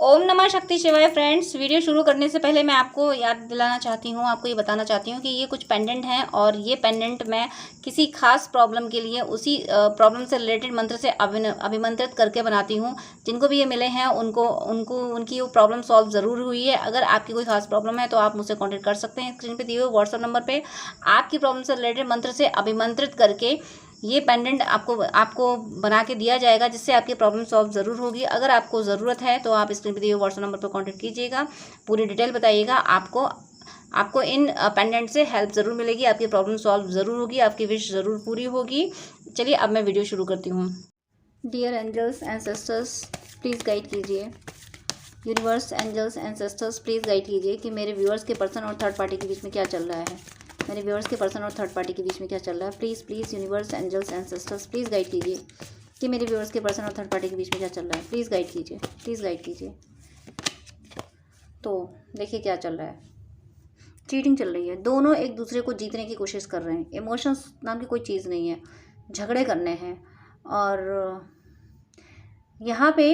ओम नमः शक्ति शिवाय। फ्रेंड्स, वीडियो शुरू करने से पहले मैं आपको याद दिलाना चाहती हूँ, आपको ये बताना चाहती हूँ कि ये कुछ पेंडेंट हैं और ये पेंडेंट मैं किसी खास प्रॉब्लम के लिए उसी प्रॉब्लम से रिलेटेड मंत्र से अभिमंत्रित करके बनाती हूँ। जिनको भी ये मिले हैं उनको उनको उनकी वो प्रॉब्लम सॉल्व ज़रूर हुई है। अगर आपकी कोई खास प्रॉब्लम है तो आप मुझसे कॉन्टेक्ट कर सकते हैं। स्क्रीन पर दिए हुए व्हाट्सअप नंबर पर आपकी प्रॉब्लम से रिलेटेड मंत्र से अभिमंत्रित करके ये पेंडेंट आपको आपको बना के दिया जाएगा, जिससे आपकी प्रॉब्लम सॉल्व ज़रूर होगी। अगर आपको ज़रूरत है तो आप स्क्रीन पर दिए हुए व्हाट्सएप नंबर पर कांटेक्ट कीजिएगा, पूरी डिटेल बताइएगा। आपको इन पेंडेंट से हेल्प ज़रूर मिलेगी, आपकी प्रॉब्लम सॉल्व ज़रूर होगी, आपकी विश ज़रूर पूरी होगी। चलिए अब मैं वीडियो शुरू करती हूँ। Dear angels and sisters, please guide कीजिए। Universe, angels and sisters, please guide कीजिए कि मेरे व्यूअर्स के पर्सन और थर्ड पार्टी के बीच में क्या चल रहा है। मेरे व्यूअर्स के पर्सन और थर्ड पार्टी के बीच में क्या चल रहा है। Please universe, angels and sisters, please guide कीजिए कि मेरे व्यूअर्स के पर्सन और थर्ड पार्टी के बीच में क्या चल रहा है। प्लीज़ गाइड कीजिए, प्लीज़ गाइड कीजिए। तो देखिए क्या चल रहा है। चीटिंग चल रही है, दोनों एक दूसरे को जीतने की कोशिश कर रहे हैं। इमोशंस नाम की कोई चीज़ नहीं है, झगड़े करने हैं। और यहाँ पे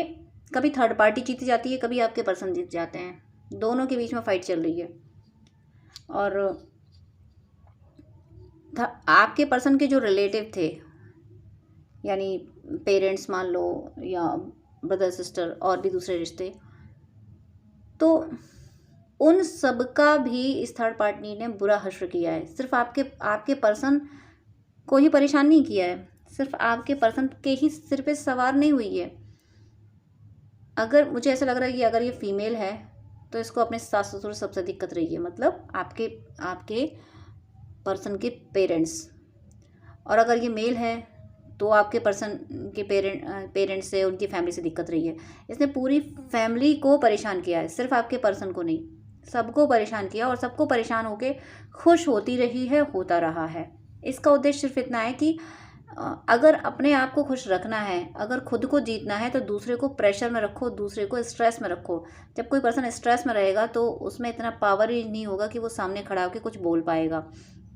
कभी थर्ड पार्टी जीती जाती है, कभी आपके पर्सन जीत जाते हैं। दोनों के बीच में फाइट चल रही है। और आपके पर्सन के जो रिलेटिव थे, यानी पेरेंट्स मान लो या ब्रदर सिस्टर और भी दूसरे रिश्ते, तो उन सब का भी इस थर्ड पार्टी ने बुरा हश्र किया है। सिर्फ आपके पर्सन को ही परेशान नहीं किया है, सिर्फ आपके पर्सन के ही सिर पे सवार नहीं हुई है। अगर मुझे ऐसा लग रहा है कि अगर ये फीमेल है तो इसको अपने सास ससुर सबसे दिक्कत रही है, मतलब आपके पर्सन के पेरेंट्स। और अगर ये मेल है तो आपके पर्सन के पेरेंट्स से, उनकी फैमिली से दिक्कत रही है। इसने पूरी फैमिली को परेशान किया है, सिर्फ आपके पर्सन को नहीं, सबको परेशान किया। और सबको परेशान होके खुश होती रही है, होता रहा है। इसका उद्देश्य सिर्फ इतना है कि अगर अपने आप को खुश रखना है, अगर खुद को जीतना है, तो दूसरे को प्रेशर में रखो, दूसरे को स्ट्रेस में रखो। जब कोई पर्सन स्ट्रेस में रहेगा तो उसमें इतना पावर ही नहीं होगा कि वो सामने खड़ा होकर कुछ बोल पाएगा।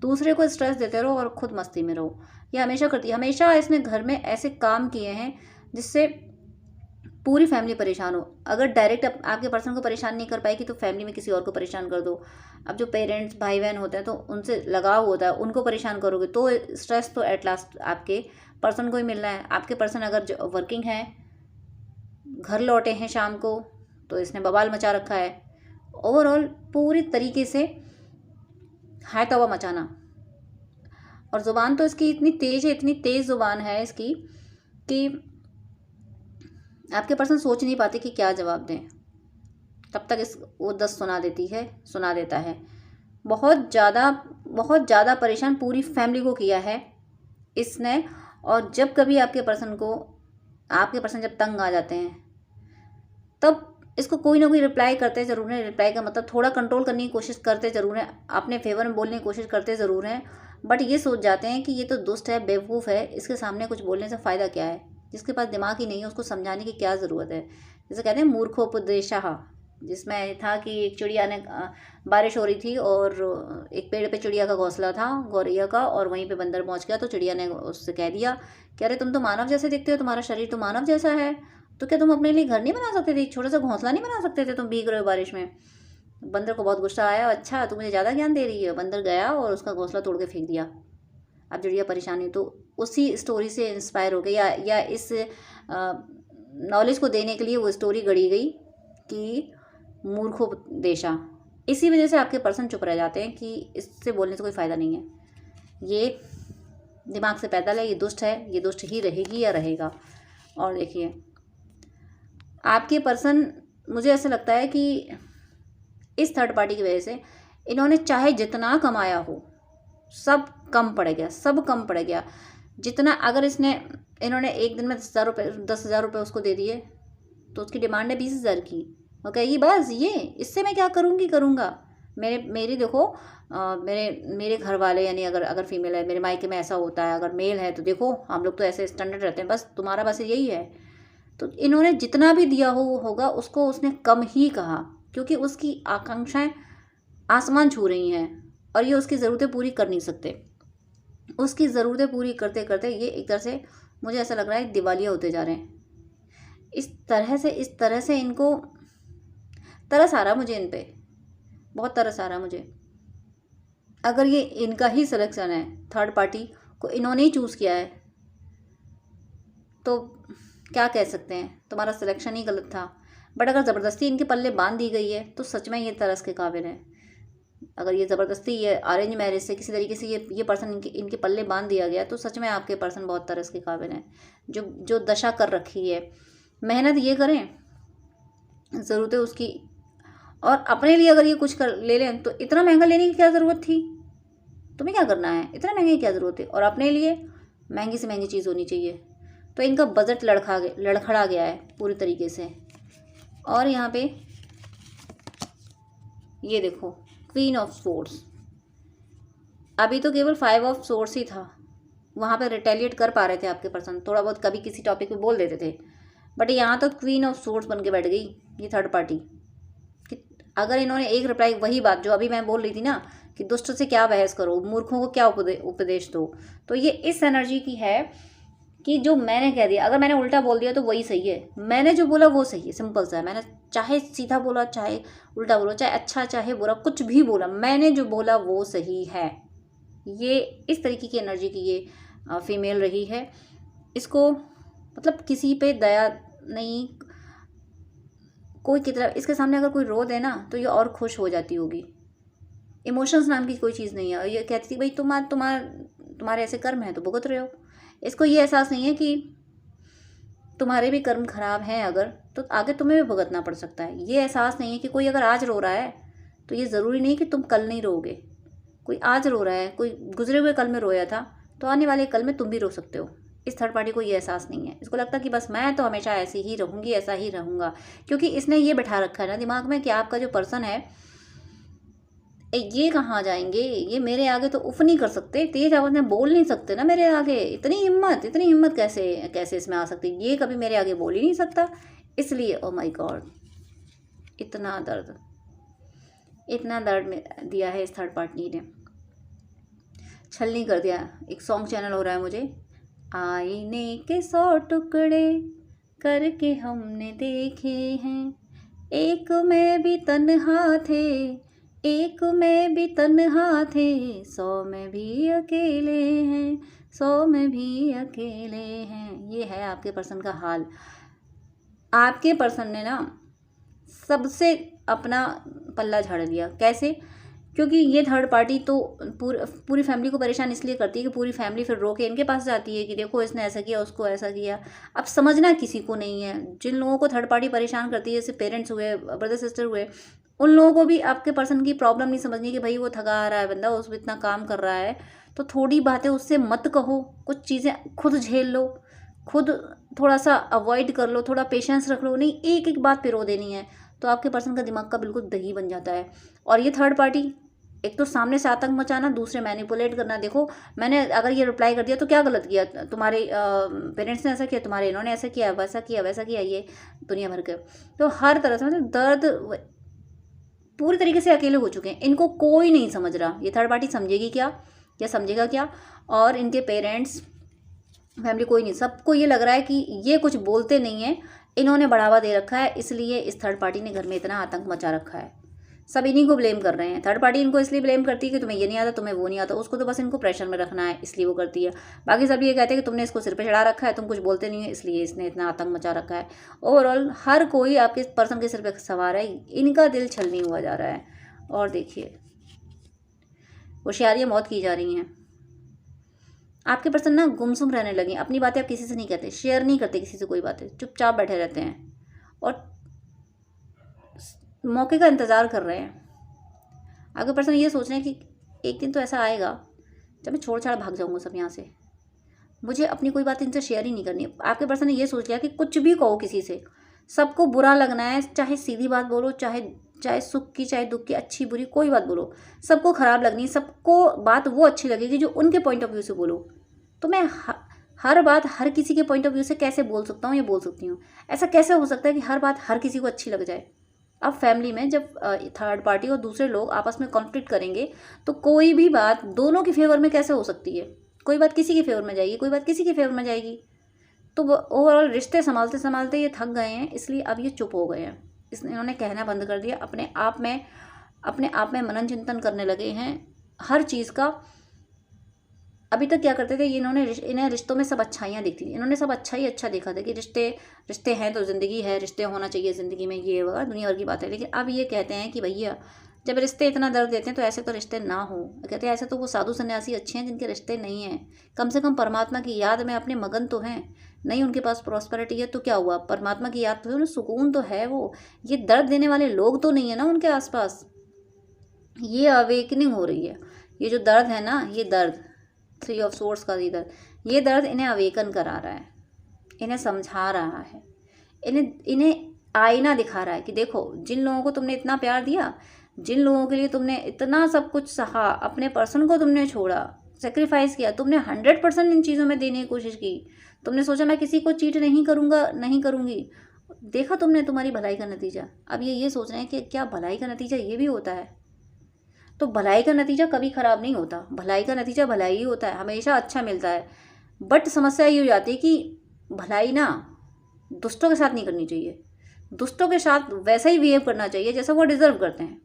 दूसरे को स्ट्रेस देते रहो और खुद मस्ती में रहो। ये हमेशा करती है। हमेशा इसने घर में ऐसे काम किए हैं जिससे पूरी फैमिली परेशान हो। अगर डायरेक्ट आपके पर्सन को परेशान नहीं कर पाएगी तो फैमिली में किसी और को परेशान कर दो। अब जो पेरेंट्स, भाई बहन होते हैं तो उनसे लगाव होता है, उनको परेशान करोगे तो स्ट्रेस तो एट लास्ट आपके पर्सन को ही मिलना है। आपके पर्सन अगर वर्किंग है, घर लौटे हैं शाम को, तो इसने बवाल मचा रखा है। ओवरऑल पूरी तरीके से हाय तौबा मचाना। और ज़ुबान तो इसकी इतनी तेज़ है, इतनी तेज़ ज़ुबान है इसकी कि आपके पर्सन सोच नहीं पाते कि क्या जवाब दें। तब तक वो 10 सुना देता है। बहुत ज़्यादा परेशान पूरी फैमिली को किया है इसने। और जब कभी आपके पर्सन जब तंग आ जाते हैं तब इसको कोई ना कोई रिप्लाई करते ज़रूर हैं। रिप्लाई का मतलब थोड़ा कंट्रोल करने की कोशिश करते ज़रूर हैं, अपने फेवर में बोलने की कोशिश करते ज़रूर हैं, बट ये सोच जाते हैं कि ये तो दुष्ट है, बेवकूफ़ है, इसके सामने कुछ बोलने से फ़ायदा क्या है। जिसके पास दिमाग ही नहीं है उसको समझाने की क्या ज़रूरत है। जैसे कहते हैं मूर्खोपदेशः, जिसमें था कि एक चिड़िया ने बारिश हो रही थी और एक पेड़ पे चिड़िया का घोंसला था, गौरैया का, और वहीं पे बंदर पहुंच गया। तो चिड़िया ने उससे कह दिया कि अरे तुम तो मानव जैसे दिखते हो, तुम्हारा शरीर तो मानव जैसा है, तो क्या तुम अपने लिए घर नहीं बना सकते थे, छोटा सा घोंसला नहीं बना सकते थे, तुम भीग रहे हो बारिश में। बंदर को बहुत गुस्सा आया, अच्छा तू मुझे ज़्यादा ज्ञान दे रही है। बंदर गया और उसका घोंसला तोड़ के फेंक दिया। अब चिड़िया परेशान हुई, तो उसी स्टोरी से इंस्पायर हो गई, या इस नॉलेज को देने के लिए वो स्टोरी गढ़ी गई कि मूर्खोपदेशा। इसी वजह से आपके पर्सन चुप रह जाते हैं कि इससे बोलने से कोई फ़ायदा नहीं है, ये दिमाग से पैदल है, ये दुष्ट है, ये दुष्ट ही रहेगी या रहेगा। और देखिए आपके पर्सन, मुझे ऐसा लगता है कि इस थर्ड पार्टी की वजह से इन्होंने चाहे जितना कमाया हो सब कम पड़ गया, सब कम पड़ गया। जितना अगर इन्होंने एक दिन में 10,000 रुपये उसको दे दिए तो उसकी डिमांड है 20,000 की। वो कहेगी बस ये, इससे मैं क्या करूँगा। मेरी देखो, मेरे घर वाले, यानी अगर फीमेल है, मेरे मायके में ऐसा होता है, अगर मेल है तो देखो हम लोग तो ऐसे स्टैंडर्ड रहते हैं, बस तुम्हारा बस यही है। तो इन्होंने जितना भी दिया होगा उसको उसने कम ही कहा, क्योंकि उसकी आकांक्षाएं आसमान छू रही हैं और ये उसकी ज़रूरतें पूरी कर नहीं सकते। उसकी ज़रूरतें पूरी करते करते ये एक तरह से, मुझे ऐसा लग रहा है, दिवालिया होते जा रहे हैं। इस तरह से इनको तरस आ रहा मुझे इन पे, बहुत तरस आ रहा मुझे। अगर ये इनका ही सिलेक्शन है, थर्ड पार्टी को इन्होंने ही चूज़ किया है, तो क्या कह सकते हैं, तुम्हारा सिलेक्शन ही गलत था। बट अगर ज़बरदस्ती इनके पल्ले बांध दी गई है तो सच में ये तरस के काबिल है। अगर ये ज़बरदस्ती, ये अरेंज मैरिज से किसी तरीके से ये पर्सन इनके पल्ले बांध दिया गया, तो सच में आपके पर्सन बहुत तरस के काबिल हैं। जो दशा कर रखी है, मेहनत ये करें, ज़रूरत है उसकी, और अपने लिए अगर ये कुछ कर ले लें तो इतना महंगा लेने की क्या ज़रूरत थी? तुम्हें क्या करना है, इतना महंगे की क्या ज़रूरत है? और अपने लिए महंगी से महंगी चीज़ होनी चाहिए। तो इनका बजट लड़खड़ा गया है पूरी तरीके से। और यहाँ पे ये देखो, क्वीन ऑफ सोर्ड्स, अभी तो केवल 5 ऑफ सोर्ड्स ही था, वहाँ पे रिटेलिएट कर पा रहे थे आपके पर्सन, थोड़ा बहुत कभी किसी टॉपिक पे बोल देते थे। बट यहाँ तो क्वीन ऑफ सोर्ड्स बन के बैठ गई ये थर्ड पार्टी। कि अगर इन्होंने एक रिप्लाई, वही बात जो अभी मैं बोल रही थी ना, कि दुष्ट से क्या बहस करो, मूर्खों को क्या उपदेश दो, तो ये इस एनर्जी की है कि जो मैंने कह दिया, अगर मैंने उल्टा बोल दिया तो वही सही है, मैंने जो बोला वो सही है, सिंपल सा है। मैंने चाहे सीधा बोला, चाहे उल्टा बोला, चाहे अच्छा चाहे बुरा, कुछ भी बोला, मैंने जो बोला वो सही है। ये इस तरीके की एनर्जी की ये फीमेल रही है। इसको मतलब किसी पे दया नहीं, कोई की तरफ इसके सामने अगर कोई रो दे ना तो ये और खुश हो जाती होगी। इमोशंस नाम की कोई चीज़ नहीं है। और ये कहती थी भाई तुम्हारे ऐसे कर्म हैं तो भुगत रहे हो। इसको ये एहसास नहीं है कि तुम्हारे भी कर्म खराब हैं अगर, तो आगे तुम्हें भी भुगतना पड़ सकता है। ये एहसास नहीं है कि कोई अगर आज रो रहा है तो ये ज़रूरी नहीं कि तुम कल नहीं रोगे। कोई आज रो रहा है, कोई गुजरे हुए कल में रोया था, तो आने वाले कल में तुम भी रो सकते हो। इस थर्ड पार्टी को ये एहसास नहीं है। इसको लगता कि बस मैं तो हमेशा ऐसी ही रहूँगी, ऐसा ही रहूँगा, क्योंकि इसने ये बैठा रखा है ना दिमाग में कि आपका जो पर्सन है ये कहाँ जाएंगे, ये मेरे आगे तो उफ नहीं कर सकते, तेज आवाज़ में बोल नहीं सकते ना मेरे आगे, इतनी हिम्मत कैसे इसमें आ सकती, ये कभी मेरे आगे बोल ही नहीं सकता। इसलिए ओ माय गॉड, इतना दर्द में दिया है इस थर्ड पार्टी ने, छलनी कर दिया। एक सॉन्ग चैनल हो रहा है मुझे, आईने के 100 टुकड़े करके हमने देखे हैं, एक में भी तन्हा थे, एक में भी तन्हा थे, 100 में भी अकेले हैं, 100 में भी अकेले हैं। ये है आपके पर्सन का हाल। आपके पर्सन ने ना सबसे अपना पल्ला झाड़ लिया। कैसे? क्योंकि ये थर्ड पार्टी तो पूरी फैमिली को परेशान इसलिए करती है कि पूरी फैमिली फिर रो के इनके पास जाती है कि देखो इसने ऐसा किया, उसको ऐसा किया। अब समझना किसी को नहीं है। जिन लोगों को थर्ड पार्टी परेशान करती है, जैसे पेरेंट्स हुए, ब्रदर सिस्टर हुए, उन लोगों को भी आपके पर्सन की प्रॉब्लम नहीं समझनी कि भाई वो थका आ रहा है बंदा, उस पर इतना काम कर रहा है, तो थोड़ी बातें उससे मत कहो, कुछ चीज़ें खुद झेल लो, खुद थोड़ा सा अवॉइड कर लो, थोड़ा पेशेंस रख लो। नहीं एक एक बात पे रो देनी है, तो आपके पर्सन का दिमाग का बिल्कुल दही बन जाता है। और ये थर्ड पार्टी, एक तो सामने से आतंक मचाना, दूसरे मैनिपुलेट करना। देखो मैंने अगर ये रिप्लाई कर दिया तो क्या गलत किया, तुम्हारे पेरेंट्स ने ऐसा किया, तुम्हारे इन्होंने ऐसा किया, वैसा किया, ये दुनिया भर के, तो हर तरह से मतलब दर्द पूरी तरीके से अकेले हो चुके हैं। इनको कोई नहीं समझ रहा। ये थर्ड पार्टी समझेगी क्या या समझेगा क्या? और इनके पेरेंट्स, फैमिली, कोई नहीं। सबको ये लग रहा है कि ये कुछ बोलते नहीं है, इन्होंने बढ़ावा दे रखा है, इसलिए इस थर्ड पार्टी ने घर में इतना आतंक मचा रखा है। सब इन्हीं को ब्लेम कर रहे हैं। थर्ड पार्टी इनको इसलिए ब्लेम करती है कि तुम्हें ये नहीं आता, तुम्हें वो नहीं आता, उसको तो बस इनको प्रेशर में रखना है, इसलिए वो करती है। बाकी सब ये कहते हैं कि तुमने इसको सिर पे चढ़ा रखा है, तुम कुछ बोलते नहीं है, इसलिए इसने इतना आतंक मचा रखा है। ओवरऑल हर कोई आपके पर्सन के सिर पे सवार है, इनका दिल छलनी हुआ जा रहा है। और देखिए होशियारियाँ मौत की जा रही हैं। आपके पर्सन ना गुमसुम रहने लगे, अपनी बातें आप किसी से नहीं कहते, शेयर नहीं करते किसी से कोई बातें, चुपचाप बैठे रहते हैं और मौके का इंतज़ार कर रहे हैं। आपके पर्सन ये सोच रहे हैं कि एक दिन तो ऐसा आएगा जब मैं छोड़ छाड़ भाग जाऊंगा सब यहाँ से, मुझे अपनी कोई बात इनसे शेयर ही नहीं करनी। आपके पर्सन ने ये सोच लिया कि कुछ भी कहो किसी से, सबको बुरा लगना है, चाहे सीधी बात बोलो, चाहे सुख की, चाहे दुख की, अच्छी बुरी कोई बात बोलो, सबको ख़राब लगनी, सबको बात वो अच्छी लगेगी जो उनके पॉइंट ऑफ व्यू से बोलो। तो मैं हर बात हर किसी के पॉइंट ऑफ व्यू से कैसे बोल सकता हूँ या बोल सकती हूँ? ऐसा कैसे हो सकता है कि हर बात हर किसी को अच्छी लग जाए? अब फैमिली में जब थर्ड पार्टी और दूसरे लोग आपस में कॉन्फ्लिक्ट करेंगे तो कोई भी बात दोनों के फेवर में कैसे हो सकती है? कोई बात किसी के फेवर में जाएगी, कोई बात किसी के फेवर में जाएगी। तो ओवरऑल रिश्ते संभालते संभालते ये थक गए हैं, इसलिए अब ये चुप हो गए हैं। इन्होंने कहना बंद कर दिया, अपने आप में मनन चिंतन करने लगे हैं हर चीज़ का। अभी तक क्या करते थे, इन्हें रिश्तों में सब अच्छाइयाँ दिखती थी, इन्होंने सब अच्छा ही अच्छा देखा था कि रिश्ते हैं तो ज़िंदगी है, रिश्ते होना चाहिए ज़िंदगी में, ये वगैरह दुनिया भर की बात है। लेकिन अब ये कहते हैं कि भैया जब रिश्ते इतना दर्द देते हैं तो ऐसे तो रिश्ते ना हो। कहते हैं ऐसे तो वो साधु सन्यासी अच्छे हैं जिनके रिश्ते नहीं हैं, कम से कम परमात्मा की याद में अपने मगन तो हैं। नहीं उनके पास प्रॉस्पेरिटी है तो क्या हुआ, परमात्मा की याद तो है, उन्हें सुकून तो है। वो ये दर्द देने वाले लोग तो नहीं है ना उनके आसपास। ये अवेकनिंग हो रही है, ये जो दर्द है ना, ये दर्द 3 ऑफ सोर्स का ये दर्द इन्हें अवेकन करा रहा है, इन्हें समझा रहा है, इन्हें आईना दिखा रहा है कि देखो जिन लोगों को तुमने इतना प्यार दिया, जिन लोगों के लिए तुमने इतना सब कुछ सहा, अपने पर्सन को तुमने छोड़ा, सेक्रीफाइस किया, तुमने 100% इन चीज़ों में देने की कोशिश की, तुमने सोचा मैं किसी को चीट नहीं करूँगा, नहीं करूँगी, देखा तुमने तुम्हारी भलाई का नतीजा। अब ये सोच रहे हैं कि क्या भलाई का नतीजा ये भी होता है? तो भलाई का नतीजा कभी ख़राब नहीं होता, भलाई का नतीजा भलाई ही होता है, हमेशा अच्छा मिलता है। बट समस्या ये हो जाती है कि भलाई ना दुष्टों के साथ नहीं करनी चाहिए, दुष्टों के साथ वैसा ही बिहेव करना चाहिए जैसा वो डिज़र्व करते हैं।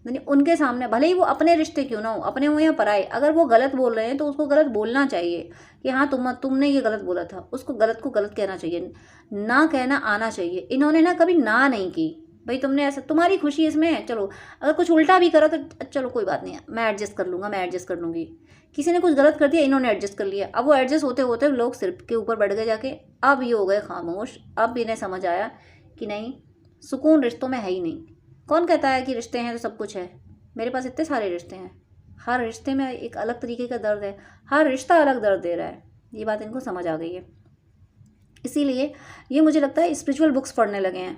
यानी उनके सामने भले ही वो अपने रिश्ते क्यों ना हो, अपने हो या पराए, अगर वो गलत बोल रहे हैं तो उसको गलत बोलना चाहिए कि हाँ तुमने ये गलत बोला था, उसको गलत को गलत कहना चाहिए, ना कहना आना चाहिए। इन्होंने ना कभी ना नहीं की, भाई तुमने ऐसा, तुम्हारी खुशी इसमें है, चलो अगर कुछ उल्टा भी करा तो चलो कोई बात नहीं, मैं एडजस्ट कर लूँगा, मैं एडजस्ट कर लूँगी। किसी ने कुछ गलत कर दिया, इन्होंने एडजस्ट कर लिया, अब वो एडजस्ट होते होते लोग सिर के ऊपर बढ़ गए जाके, अब ये हो गए खामोश। अब इन्हें समझ आया कि नहीं, सुकून रिश्तों में है ही नहीं। कौन कहता है कि रिश्ते हैं तो सब कुछ है? मेरे पास इतने सारे रिश्ते हैं, हर रिश्ते में एक अलग तरीके का दर्द है, हर रिश्ता अलग दर्द दे रहा है। ये बात इनको समझ आ गई है, इसीलिए ये मुझे लगता है स्पिरिचुअल बुक्स पढ़ने लगे हैं,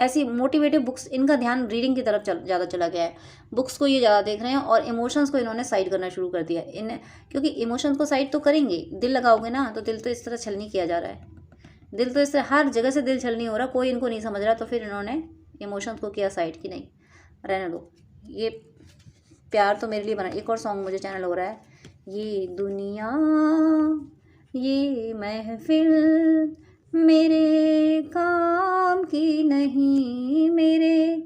ऐसी मोटिवेटिव बुक्स। इनका ध्यान रीडिंग की तरफ ज़्यादा चला गया है, बुक्स को ये ज़्यादा देख रहे हैं और इमोशंस को इन्होंने साइड करना शुरू कर दिया। क्योंकि इमोशंस को साइड तो करेंगे, दिल लगाओगे ना, तो दिल तो इस तरह छल नहीं किया जा रहा है, दिल तो इस तरह हर जगह से दिल छल नहीं हो रहा, कोई इनको नहीं समझ रहा, तो फिर इन्होंने इमोशंस को किया साइड की नहीं, रहने दो, ये प्यार तो मेरे लिए बना। एक और सॉन्ग मुझे चैनल हो रहा है, ये दुनिया ये महफिल मेरे काम की नहीं, मेरे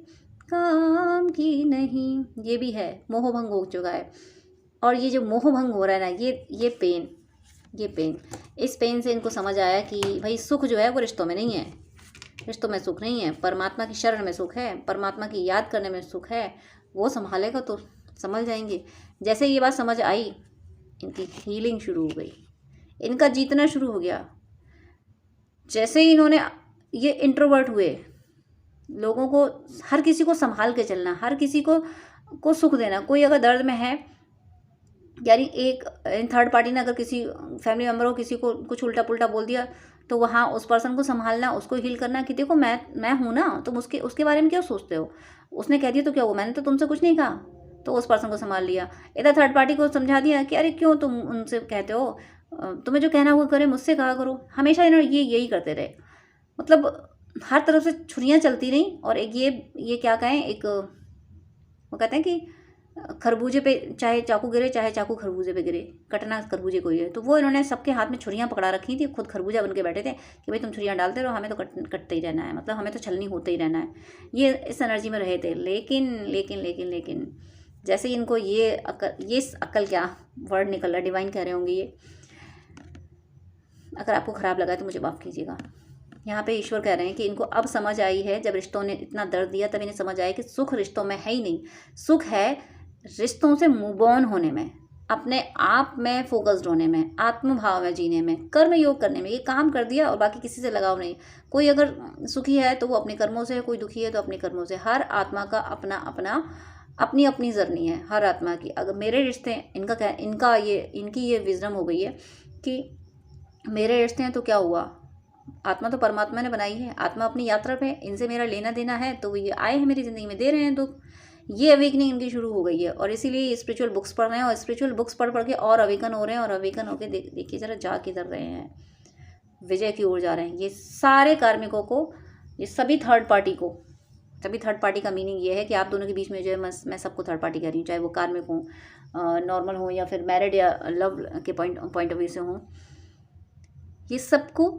काम की नहीं, ये भी है, मोहभंग हो चुका है। और ये जो मोहभंग हो रहा है ना, ये पेन, इस पेन से इनको समझ आया कि भाई सुख जो है वो रिश्तों में नहीं है, रिश्तों में सुख नहीं है, परमात्मा की शरण में सुख है, परमात्मा की याद करने में सुख है, वो संभालेगा तो संभल जाएंगे। जैसे ये बात समझ आई, इनकी हीलिंग शुरू हो गई, इनका जीतना शुरू हो गया। जैसे ही इन्होंने ये इंट्रोवर्ट हुए, लोगों को, हर किसी को संभाल के चलना, हर किसी को सुख देना, कोई अगर दर्द में है, यानी एक थर्ड पार्टी ने अगर किसी फैमिली मेम्बर को किसी को कुछ उल्टा पुल्टा बोल दिया, तो वहाँ उस पर्सन को संभालना, उसको हील करना कि देखो मैं हूँ ना, तुम उसके बारे में क्यों सोचते हो, उसने कह दिया तो क्या हुआ, मैंने तो तुमसे कुछ नहीं कहा, तो उस पर्सन को संभाल लिया। इधर थर्ड पार्टी को समझा दिया कि अरे क्यों तुम उनसे कहते हो, तुम्हें जो कहना हुआ करे, मुझसे कहा करो। हमेशा इन्होंने यही करते रहे, मतलब हर तरफ से छुरियाँ चलती रहीं। और एक ये क्या कहें, एक वो कहते हैं कि खरबूजे पे चाहे चाकू गिरे, चाहे चाकू खरबूजे पे गिरे, कटना खरबूजे को ही है। तो वो इन्होंने सबके हाथ में छुरियाँ पकड़ा रखी थी, खुद खरबूजा बन के बैठे थे कि भाई तुम छुरियाँ डालते रहो, हमें तो कटते ही रहना है, मतलब हमें तो छलनी होते ही रहना है। ये इस एनर्जी में रहे थे। लेकिन जैसे ही इनको ये अक्ल क्या वर्ड निकल रहा, डिवाइन कह रहे होंगे ये, अगर आपको ख़राब लगा तो मुझे माफ़ कीजिएगा। यहाँ पे ईश्वर कह रहे हैं कि इनको अब समझ आई है, जब रिश्तों ने इतना दर्द दिया तब इन्हें समझ आया कि सुख रिश्तों में है ही नहीं, सुख है रिश्तों से मूव ऑन होने में, अपने आप में फोकस्ड होने में, आत्म भाव में जीने में, कर्म योग करने में। ये काम कर दिया और बाकी किसी से लगाव नहीं। कोई अगर सुखी है तो वो अपने कर्मों से है, कोई दुखी है तो अपने कर्मों से। हर आत्मा का अपनी अपनी जर्नी है, हर आत्मा की। अगर मेरे रिश्ते, इनकी ये विजडम हो गई है कि मेरे रिश्ते हैं तो क्या हुआ, आत्मा तो परमात्मा ने बनाई है, आत्मा अपनी यात्रा पे, इनसे मेरा लेना देना है, तो ये आए हैं मेरी ज़िंदगी में, दे रहे हैं दुख। ये अवेकनिंग इनकी शुरू हो गई है और इसीलिए स्पिरिचुअल बुक्स पढ़ रहे हैं, और स्पिरिचुअल बुक्स पढ़ के और अवेकन हो रहे हैं, और अवेकन होकर देखिए ज़रा जा किधर रहे हैं, विजय की ओर जा रहे हैं। ये सारे कार्मिकों को, ये सभी थर्ड पार्टी का मीनिंग ये है कि आप दोनों के बीच में जो है, मैं सबको थर्ड पार्टी कह रही हूँ, चाहे वो कार्मिक हों, नॉर्मल हो, या फिर मैरिड या लव के पॉइंट ऑफ व्यू से हों, ये सबको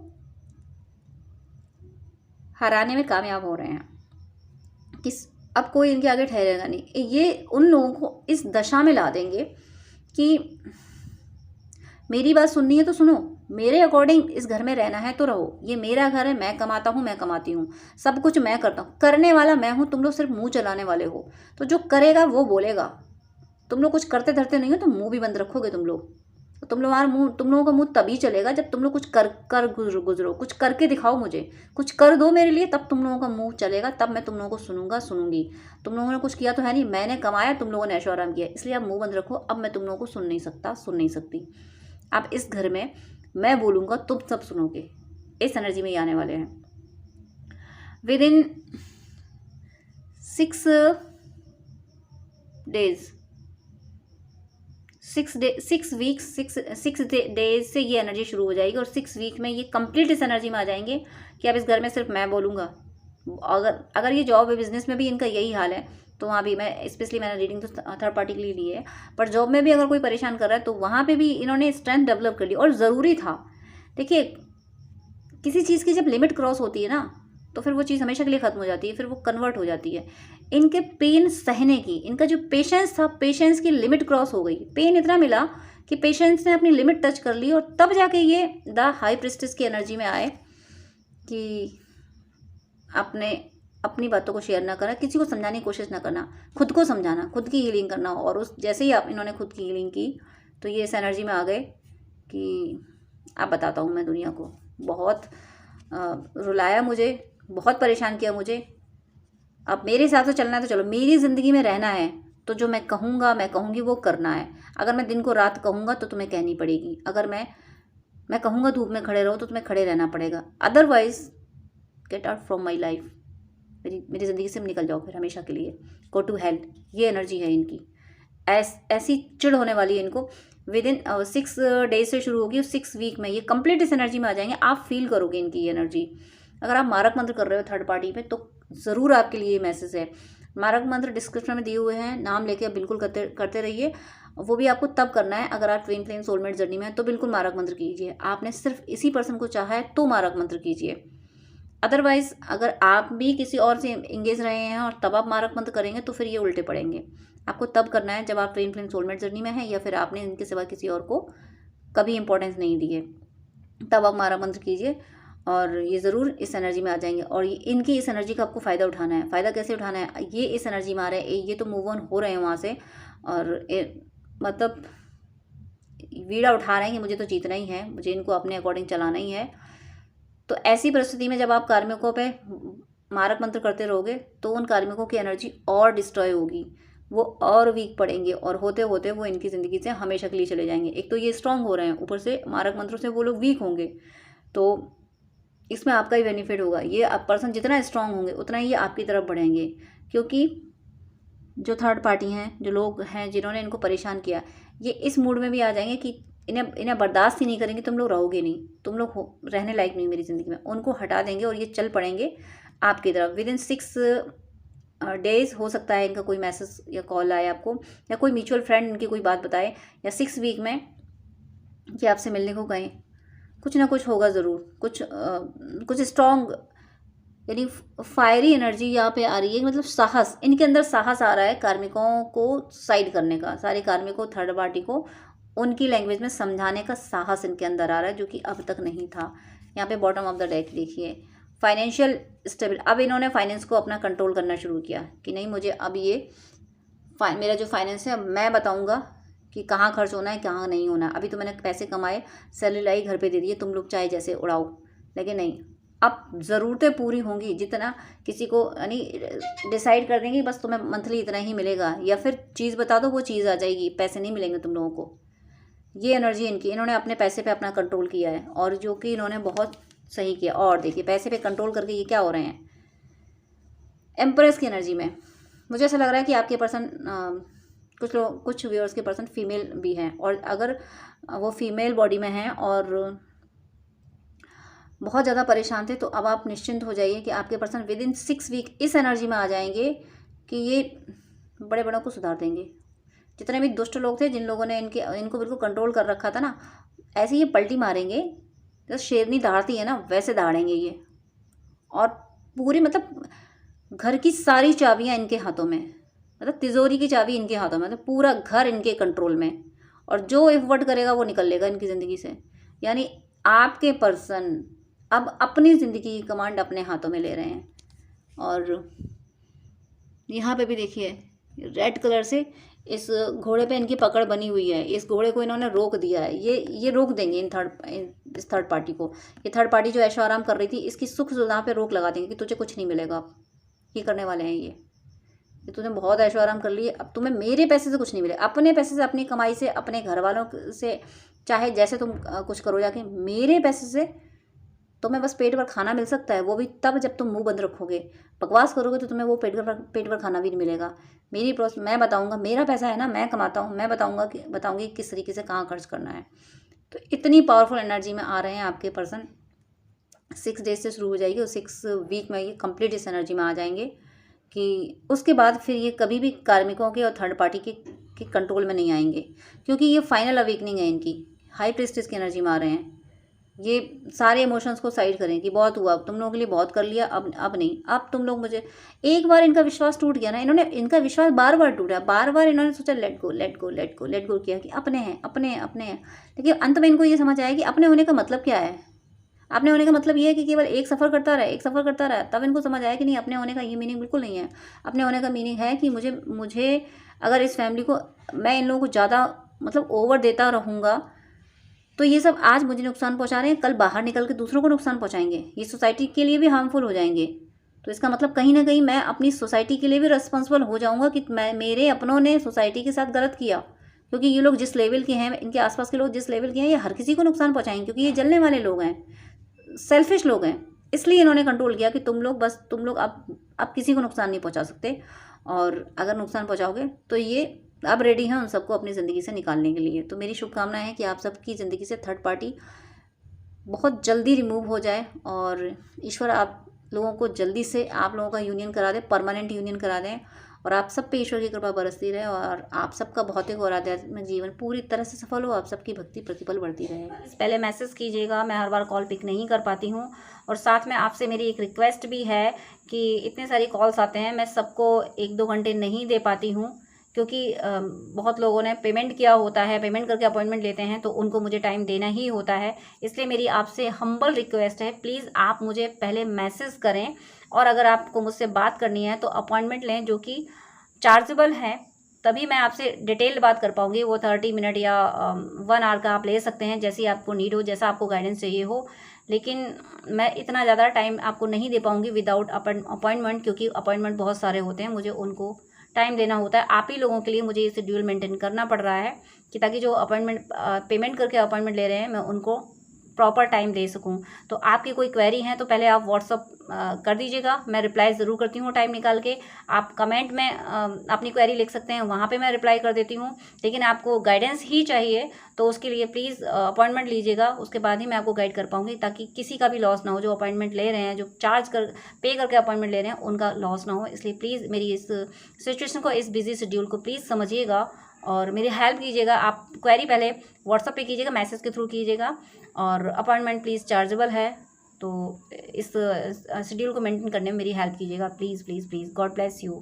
हराने में कामयाब हो रहे हैं। किस अब कोई इनके आगे ठहरेगा नहीं। ये उन लोगों को इस दशा में ला देंगे कि मेरी बात सुननी है तो सुनो, मेरे अकॉर्डिंग इस घर में रहना है तो रहो, ये मेरा घर है, मैं कमाता हूँ, मैं कमाती हूँ, सब कुछ मैं करता हूँ, करने वाला मैं हूँ, तुम लोग सिर्फ मुंह चलाने वाले हो। तो जो करेगा वो बोलेगा, तुम लोग कुछ करते धरते नहीं हो तो मुंह भी बंद रखोगे तुम लोग। तो तुम लोगों का मुंह तभी चलेगा जब तुम लोग कुछ कर गुजरो, कुछ करके दिखाओ, मुझे कुछ कर दो मेरे लिए, तब तुम लोगों का मुंह चलेगा, तब मैं तुम लोगों को सुनूंगी। तुम लोगों ने कुछ किया तो है नहीं, मैंने कमाया, तुम लोगों ने ऐशो आराम किया, इसलिए आप मुंह बंद रखो। अब मैं तुम लोगों को सुन नहीं सकता, सुन नहीं सकती। आप इस घर में मैं बोलूँगा तुम सब सुनोगे, इस एनर्जी में ही आने वाले हैं। With in 6 days 6 weeks 6 days से ये एनर्जी शुरू हो जाएगी और 6 वीक में ये कंप्लीट इस एनर्जी में आ जाएंगे कि अब इस घर में सिर्फ मैं बोलूँगा। अगर ये जॉब है, बिजनेस में भी इनका यही हाल है, तो वहाँ भी मैं स्पेशली मैंने रीडिंग तो थर्ड पार्टी के लिए ली है, पर जॉब में भी अगर कोई परेशान कर रहा है तो वहाँ पे भी इन्होंने स्ट्रेंथ डेवलप कर ली और ज़रूरी था। देखिए, किसी चीज़ की जब लिमिट क्रॉस होती है ना तो फिर वो चीज़ हमेशा के लिए ख़त्म हो जाती है, फिर वो कन्वर्ट हो जाती है। इनके पेन सहने की, इनका जो पेशेंस था, पेशेंस की लिमिट क्रॉस हो गई। पेन इतना मिला कि पेशेंस ने अपनी लिमिट टच कर ली और तब जाके ये द हाई प्रिस्टेस की एनर्जी में आए कि अपनी बातों को शेयर ना करना, किसी को समझाने की कोशिश ना करना, खुद को समझाना, खुद की हीलिंग करना। और उस जैसे ही इन्होंने खुद की हीलिंग की तो ये इस एनर्जी में आ गए कि अब बताता हूँ मैं दुनिया को। बहुत रुलाया मुझे, बहुत परेशान किया मुझे। अब मेरे हिसाब से चलना है तो चलो, मेरी ज़िंदगी में रहना है तो जो मैं कहूँगा, मैं कहूँगी वो करना है। अगर मैं दिन को रात कहूँगा तो तुम्हें कहनी पड़ेगी। अगर मैं कहूँगा धूप में खड़े रहो तो तुम्हें खड़े रहना पड़ेगा। Otherwise get out from my life, मेरी ज़िंदगी से निकल जाओ फिर हमेशा के लिए, गो टू हेल्थ। ये एनर्जी है इनकी, ऐसी चिढ़ होने वाली है इनको। विद इन 6 डेज से शुरू होगी और 6 वीक में ये कंप्लीट इस एनर्जी में आ जाएंगे। आप फील करोगे इनकी एनर्जी। अगर आप मारक मंत्र कर रहे हो थर्ड पार्टी पे तो ज़रूर आपके लिए मैसेज है। मारक मंत्र डिस्क्रिप्शन में दिए हुए हैं, नाम लेके आप बिल्कुल करते रहिए। वो भी आपको तब करना है अगर आप ट्विन फ्लेम सोलमेट जर्नी में है तो बिल्कुल मारक मंत्र कीजिए। आपने सिर्फ इसी पर्सन को चाहा है तो मारक मंत्र कीजिए। अदरवाइज अगर आप भी किसी और से इंगेज रहे हैं और तब आप मारक मंत्र करेंगे तो फिर ये उल्टे पड़ेंगे। आपको तब करना है जब आप ट्विन फ्लेम सोलमेट जर्नी में हैं या फिर आपने इनके सिवा किसी और को कभी इंपॉर्टेंस नहीं दी है, तब आप मारक मंत्र कीजिए और ये ज़रूर इस एनर्जी में आ जाएंगे। और इनकी इस एनर्जी का आपको फ़ायदा उठाना है। फ़ायदा कैसे उठाना है? ये इस एनर्जी में आ रहे हैं, ये तो मूव ऑन हो रहे हैं वहाँ से और मतलब वीड़ा उठा रहे हैं कि मुझे तो जीतना ही है, मुझे इनको अपने अकॉर्डिंग चलाना ही है। तो ऐसी परिस्थिति में जब आप कार्मिकों पे मारक मंत्र करते रहोगे तो उन कार्मिकों की एनर्जी और डिस्ट्रॉय होगी, वो और वीक पड़ेंगे और होते होते वो इनकी ज़िंदगी से हमेशा के लिए चले जाएंगे। एक तो ये स्ट्रांग हो रहे हैं, ऊपर से मारक मंत्रों से वो लोग वीक होंगे, तो इसमें आपका ही बेनिफिट होगा। ये आप पर्सन जितना स्ट्रांग होंगे उतना ही ये आपकी तरफ बढ़ेंगे, क्योंकि जो थर्ड पार्टी हैं, जो लोग हैं जिन्होंने इनको परेशान किया, ये इस मूड में भी आ जाएंगे कि इन्हें बर्दाश्त ही नहीं करेंगे, तुम लोग रहोगे नहीं, तुम लोग रहने लायक नहीं मेरी ज़िंदगी में। उनको हटा देंगे और ये चल पड़ेंगे आपकी तरफ। विद इन 6 डेज हो सकता है इनका कोई मैसेज या कॉल आए आपको, या कोई म्यूचुअल फ्रेंड इनकी कोई बात बताए, या 6 वीक में कि आपसे मिलने को कहें। कुछ ना कुछ होगा ज़रूर, कुछ स्ट्रॉन्ग यानी फायरी एनर्जी यहाँ पे आ रही है। मतलब साहस, इनके अंदर साहस आ रहा है कार्मिकों को साइड करने का, सारे कार्मिकों थर्ड पार्टी को उनकी लैंग्वेज में समझाने का साहस इनके अंदर आ रहा है, जो कि अब तक नहीं था। यहाँ पे बॉटम ऑफ द डेक देखिए, फाइनेंशियल स्टेबल। अब इन्होंने फाइनेंस को अपना कंट्रोल करना शुरू किया कि नहीं, मुझे अब ये मेरा जो फाइनेंस है मैं बताऊँगा कि कहाँ खर्च होना है, कहाँ नहीं होना। अभी तो मैंने पैसे कमाए, सैलरी लाई, घर पे दे दिए, तुम लोग चाहे जैसे उड़ाओ, लेकिन नहीं, अब ज़रूरतें पूरी होंगी। जितना किसी को यानी डिसाइड कर देंगे बस तुम्हें मंथली इतना ही मिलेगा, या फिर चीज़ बता दो वो चीज़ आ जाएगी, पैसे नहीं मिलेंगे तुम लोगों को। ये एनर्जी इनकी, इन्होंने अपने पैसे पे अपना कंट्रोल किया है और जो कि इन्होंने बहुत सही किया। और देखिए पैसे पे कंट्रोल करके ये क्या हो रहे हैं, एम्प्रेस की एनर्जी में। मुझे ऐसा लग रहा है कि आपके पर्सन कुछ व्यूअर्स के पर्सन फीमेल भी हैं, और अगर वो फीमेल बॉडी में हैं और बहुत ज़्यादा परेशान थे तो अब आप निश्चिंत हो जाइए कि आपके पर्सन विद इन 6 वीक इस एनर्जी में आ जाएंगे कि ये बड़े बड़ों को सुधार देंगे। जितने भी दुष्ट लोग थे, जिन लोगों ने इनको बिल्कुल कंट्रोल कर रखा था ना, ऐसे ये पलटी मारेंगे, जैसे शेरनी दहाड़ती है ना वैसे दहाड़ेंगे ये। और पूरी मतलब घर की सारी चाबियां इनके हाथों में, मतलब तिजोरी की चाबी इनके हाथों में, मतलब पूरा घर इनके कंट्रोल में, और जो एफर्ट करेगा वो निकल लेगा इनकी ज़िंदगी से। यानी आपके पर्सन अब अपनी ज़िंदगी की कमांड अपने हाथों में ले रहे हैं। और यहाँ पे भी देखिए रेड कलर से इस घोड़े पे इनकी पकड़ बनी हुई है, इस घोड़े को इन्होंने रोक दिया है। ये रोक देंगे इस थर्ड पार्टी को। ये थर्ड पार्टी जो ऐशो आराम कर रही थी, इसकी सुख सुविधा पे रोक लगा देंगे कि तुझे कुछ नहीं मिलेगा अब। ये करने वाले हैं ये तूने बहुत ऐशो आराम कर लिए, अब तुम्हें मेरे पैसे से कुछ नहीं मिलेगा। अपने पैसे से, अपनी कमाई से, अपने घर वालों से, चाहे जैसे तुम कुछ करो जाके, मेरे पैसे से तुम्हें बस पेट भर खाना मिल सकता है, वो भी तब जब तुम मुंह बंद रखोगे। बकवास करोगे तो तुम्हें वो पेट भर खाना भी नहीं मिलेगा। मेरी प्रोसेस मैं बताऊंगा, मेरा पैसा है ना, मैं कमाता हूँ, मैं बताऊंगी किस तरीके से कहाँ खर्च करना है। तो इतनी पावरफुल एनर्जी में आ रहे हैं आपके पर्सन। 6 डेज से शुरू हो जाएगी और 6 वीक में ये कंप्लीट इस एनर्जी में आ जाएंगे कि उसके बाद फिर ये कभी भी कार्मिकों के और थर्ड पार्टी के कंट्रोल में नहीं आएंगे, क्योंकि ये फाइनल अवेकनिंग है इनकी। हाई प्रीस्टेस की एनर्जी में आ रहे हैं। ये सारे इमोशंस को साइड करें कि बहुत हुआ, तुम लोगों के लिए बहुत कर लिया, अब नहीं। अब तुम लोग मुझे, एक बार इनका विश्वास टूट गया ना, इनका विश्वास बार बार टूटा, बार बार इन्होंने सोचा let go let go let go let go किया कि अपने हैं अपने हैं अपने हैं। लेकिन अंत में इनको ये समझ आया कि अपने होने का मतलब क्या है। अपने होने का मतलब ये है कि केवल एक सफ़र करता रहा, एक सफ़र करता रहा। तब इनको समझ आया कि नहीं, अपने होने का ये मीनिंग बिल्कुल नहीं है। अपने होने का मीनिंग है कि मुझे अगर इस फैमिली को, मैं इन लोगों को ज़्यादा मतलब ओवर देता रहूँगा तो ये सब आज मुझे नुकसान पहुंचा रहे हैं, कल बाहर निकल के दूसरों को नुकसान पहुंचाएंगे, ये सोसाइटी के लिए भी हार्मफुल हो जाएंगे। तो इसका मतलब कहीं ना कहीं मैं अपनी सोसाइटी के लिए भी रिस्पॉन्सिबल हो जाऊंगा कि मेरे अपनों ने सोसाइटी के साथ गलत किया। क्योंकि ये लोग जिस लेवल के हैं, इनके आसपास के लोग जिस लेवल के हैं, ये हर किसी को नुकसान पहुंचाएंगे, क्योंकि ये जलने वाले लोग हैं, सेल्फिश लोग हैं। इसलिए इन्होंने कंट्रोल किया कि तुम लोग अब किसी को नुकसान नहीं पहुंचा सकते, और अगर नुकसान पहुंचाओगे तो ये अब रेडी हैं उन सबको अपनी ज़िंदगी से निकालने के लिए। तो मेरी शुभकामनाएं है कि आप सबकी ज़िंदगी से थर्ड पार्टी बहुत जल्दी रिमूव हो जाए, और ईश्वर आप लोगों को जल्दी से आप लोगों का यूनियन करा दे, परमानेंट यूनियन करा दें, और आप सब पे ईश्वर की कृपा बरसती रहे, और आप सबका भौतिक और आध्यात्मिक जीवन पूरी तरह से सफल हो, आप सबकी भक्ति प्रतिपल बढ़ती रहे। पहले मैसेज कीजिएगा, मैं हर बार कॉल पिक नहीं कर पाती हूँ। और साथ में आपसे मेरी एक रिक्वेस्ट भी है कि इतने सारी कॉल्स आते हैं, मैं सबको 1-2 घंटे नहीं दे पाती हूँ, क्योंकि बहुत लोगों ने पेमेंट किया होता है, पेमेंट करके अपॉइंटमेंट लेते हैं, तो उनको मुझे टाइम देना ही होता है। इसलिए मेरी आपसे हम्बल रिक्वेस्ट है, प्लीज़ आप मुझे पहले मैसेज करें, और अगर आपको मुझसे बात करनी है तो अपॉइंटमेंट लें जो कि चार्जेबल है, तभी मैं आपसे डिटेल बात कर पाऊँगी। वो 30 मिनट या 1 आवर का आप ले सकते हैं, जैसी आपको नीड हो, जैसा आपको गाइडेंस चाहिए हो। लेकिन मैं इतना ज़्यादा टाइम आपको नहीं दे पाऊँगी विदाउट अपॉइंटमेंट, क्योंकि अपॉइंटमेंट बहुत सारे होते हैं, मुझे उनको टाइम देना होता है। आप ही लोगों के लिए मुझे ये शेड्यूल मेंटेन करना पड़ रहा है कि ताकि जो अपॉइंटमेंट पेमेंट करके अपॉइंटमेंट ले रहे हैं, मैं उनको प्रॉपर टाइम दे सकूं। तो आपकी कोई क्वेरी है तो पहले आप व्हाट्सअप कर दीजिएगा, मैं रिप्लाई ज़रूर करती हूँ टाइम निकाल के। आप कमेंट में अपनी क्वेरी लिख सकते हैं, वहाँ पे मैं रिप्लाई कर देती हूँ। लेकिन आपको गाइडेंस ही चाहिए तो उसके लिए प्लीज़ अपॉइंटमेंट लीजिएगा, उसके बाद ही मैं आपको गाइड कर पाऊँगी, ताकि किसी का भी लॉस ना हो। जो अपॉइंटमेंट ले रहे हैं, जो पे करके अपॉइंटमेंट ले रहे हैं, उनका लॉस ना हो। इसलिए प्लीज़ मेरी इस सिचुएशन को, इस बिजी शेड्यूल को प्लीज़ समझिएगा और मेरी हेल्प कीजिएगा। आप क्वेरी पहले व्हाट्सएप पे कीजिएगा, मैसेज के थ्रू कीजिएगा, और अपॉइंटमेंट प्लीज़ चार्जेबल है। तो इस शेड्यूल को मेंटेन करने में मेरी हेल्प कीजिएगा, please please please. God bless you.